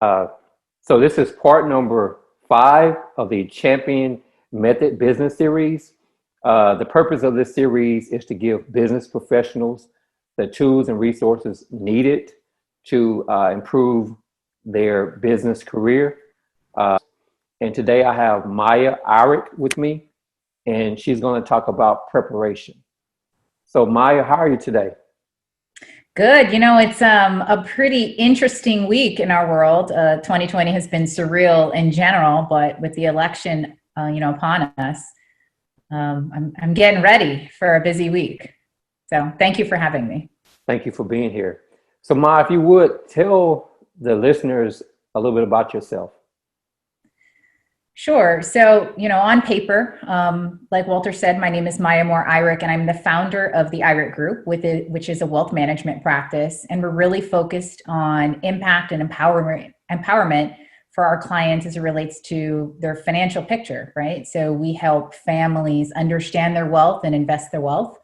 Uh, so this is part number 5 of the Champion Method Business Series. The purpose of this series is to give business professionals the tools and resources needed to improve their business career. And today I have Mya Irick with me, and she's going to talk about preparation. So Myah, how are you today? Good. It's a pretty interesting week in our world. 2020 has been surreal in general, but with the election, upon us, I'm getting ready for a busy week. So thank you for having me. Thank you for being here. So Maya, if you would tell the listeners a little bit about yourself. Sure. So, on paper, like Walter said, my name is Mya Irick, and I'm the founder of the Irick Group, which is a wealth management practice. And we're really focused on impact and empowerment for our clients as it relates to their financial picture, right? So we help families understand their wealth and invest their wealth.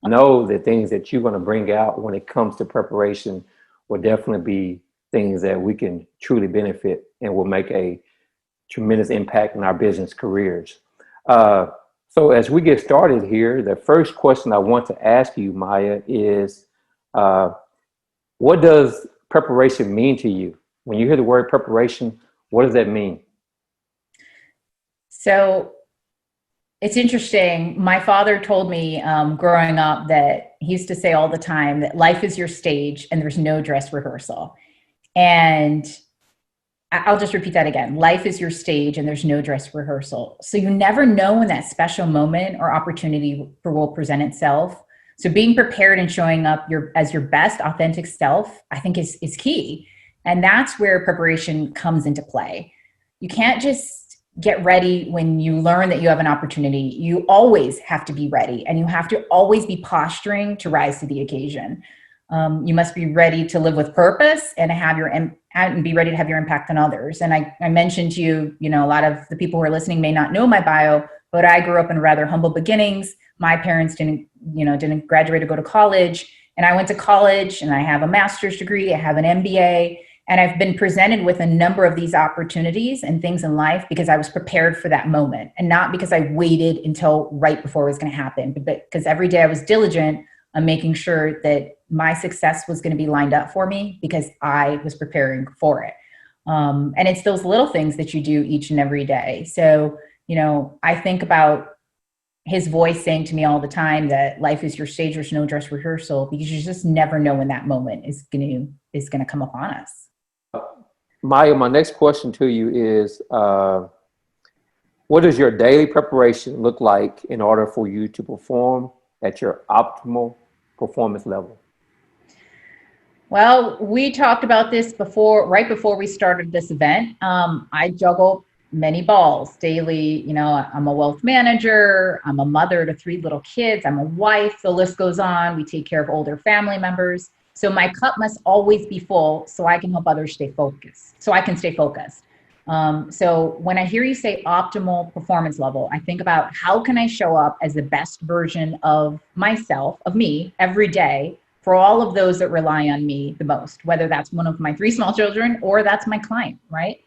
Know the things that you're going to bring out when it comes to preparation will definitely be things that we can truly benefit and will make a tremendous impact in our business careers. Uh, so as we get started here, the first question I want to ask you, Maya, is uh, what does preparation mean to you? When you hear the word preparation, what does that mean? So it's interesting. My father told me growing up that he used to say all the time that life is your stage and there's no dress rehearsal. And I'll just repeat that again. Life is your stage and there's no dress rehearsal. So you never know when that special moment or opportunity will present itself. So being prepared and showing up as your best authentic self, I think is key. And that's where preparation comes into play. You can't just get ready when you learn that you have an opportunity. You always have to be ready, and you have to always be posturing to rise to the occasion. You must be ready to live with purpose and and be ready to have your impact on others. And I mentioned to you, a lot of the people who are listening may not know my bio, but I grew up in rather humble beginnings. My parents didn't graduate or go to college. And I went to college and I have a master's degree. I have an MBA. And I've been presented with a number of these opportunities and things in life because I was prepared for that moment, and not because I waited until right before it was going to happen, but because every day I was diligent on making sure that my success was going to be lined up for me because I was preparing for it. And it's those little things that you do each and every day. So, I think about his voice saying to me all the time that life is your stage, there's no dress rehearsal, because you just never know when that moment is going to come upon us. Maya, my next question to you is what does your daily preparation look like in order for you to perform at your optimal performance level? Well, we talked about this right before we started this event. I juggle many balls daily. I'm a wealth manager. I'm a mother to 3 little kids. I'm a wife. The list goes on. We take care of older family members. So my cup must always be full so I can help others stay focused, so I can stay focused. So when I hear you say optimal performance level, I think about how can I show up as the best version of myself, of me, every day for all of those that rely on me the most, whether that's one of my 3 small children or that's my client, right?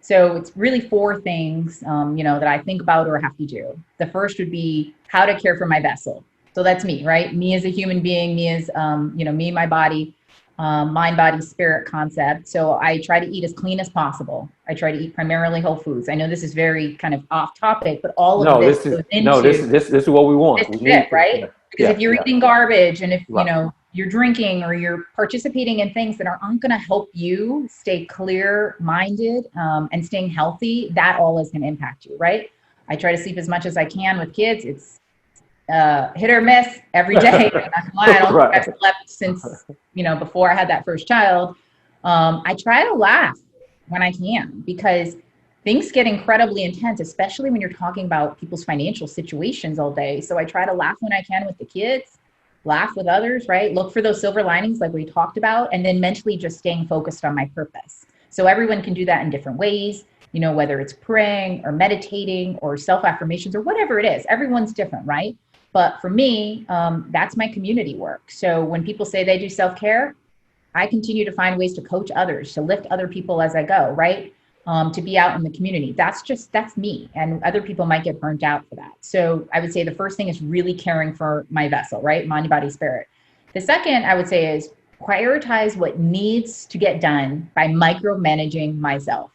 So it's really 4 things, that I think about or have to do. The first would be how to care for my vessel. So that's me, right? Me as a human being, me as, me, my body, mind, body, spirit concept. So I try to eat as clean as possible. I try to eat primarily whole foods. I know this is very kind of off topic, but all of No, this this is goes no, into this is what we want. this We is it, need to, right? yeah, Because yeah, if you're yeah, eating garbage and if, right. you're drinking or you're participating in things that aren't going to help you stay clear minded and staying healthy, that all is going to impact you, right? I try to sleep as much as I can with kids. It's hit or miss every day. I'm not gonna lie, I don't think I've Right. slept since, before I had that first child. I try to laugh when I can because things get incredibly intense, especially when you're talking about people's financial situations all day. So I try to laugh when I can with the kids, laugh with others, right? Look for those silver linings like we talked about, and then mentally just staying focused on my purpose. So everyone can do that in different ways, whether it's praying or meditating or self affirmations or whatever it is. Everyone's different, right? But for me, that's my community work. So when people say they do self care, I continue to find ways to coach others, to lift other people as I go, right? To be out in the community. That's me. And other people might get burnt out for that. So I would say the first thing is really caring for my vessel, right? Mind, body, spirit. The second I would say is prioritize what needs to get done by micromanaging myself.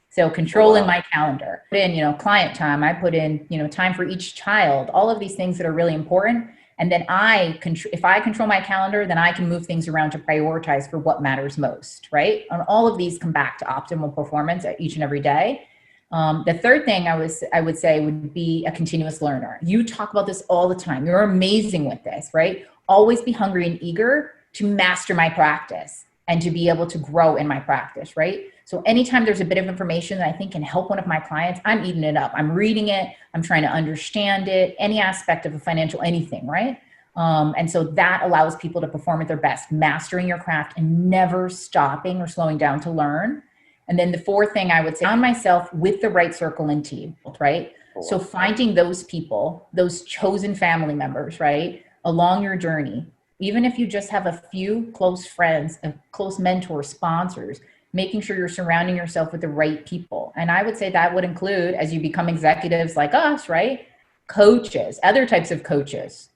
So Oh, controlling wow. my calendar, put in, client time, I put in, time for each child, all of these things that are really important. And then if I control my calendar, then I can move things around to prioritize for what matters most, right? And all of these come back to optimal performance at each and every day. The third thing I would say would be a continuous learner. You talk about this all the time. You're amazing with this, right? Always be hungry and eager to master my practice and to be able to grow in my practice, right? So anytime there's a bit of information that I think can help one of my clients, I'm eating it up. I'm reading it. I'm trying to understand it, any aspect of a financial anything, right? And so that allows people to perform at their best, mastering your craft and never stopping or slowing down to learn. And then the fourth thing I would say, surround myself with the right circle and team, right? Oh, So wow. finding those people, those chosen family members, right, along your journey, even if you just have a few close friends, close mentors, sponsors, making sure you're surrounding yourself with the right people. And I would say that would include, as you become executives like us, right, coaches, other types of coaches,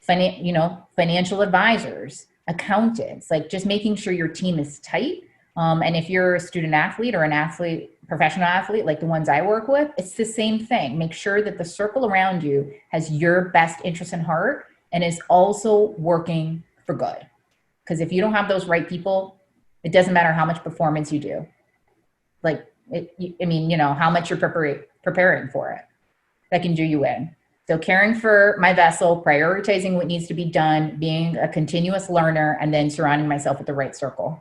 financial advisors, accountants, like just making sure your team is tight. And if you're a student athlete or an athlete, professional athlete, like the ones I work with, it's the same thing. Make sure that the circle around you has your best interest in heart and is also working for good. Because if you don't have those right people, it doesn't matter how much performance you do. How much you're preparing for it. That can do you in. So caring for my vessel, prioritizing what needs to be done, being a continuous learner, and then surrounding myself with the right circle.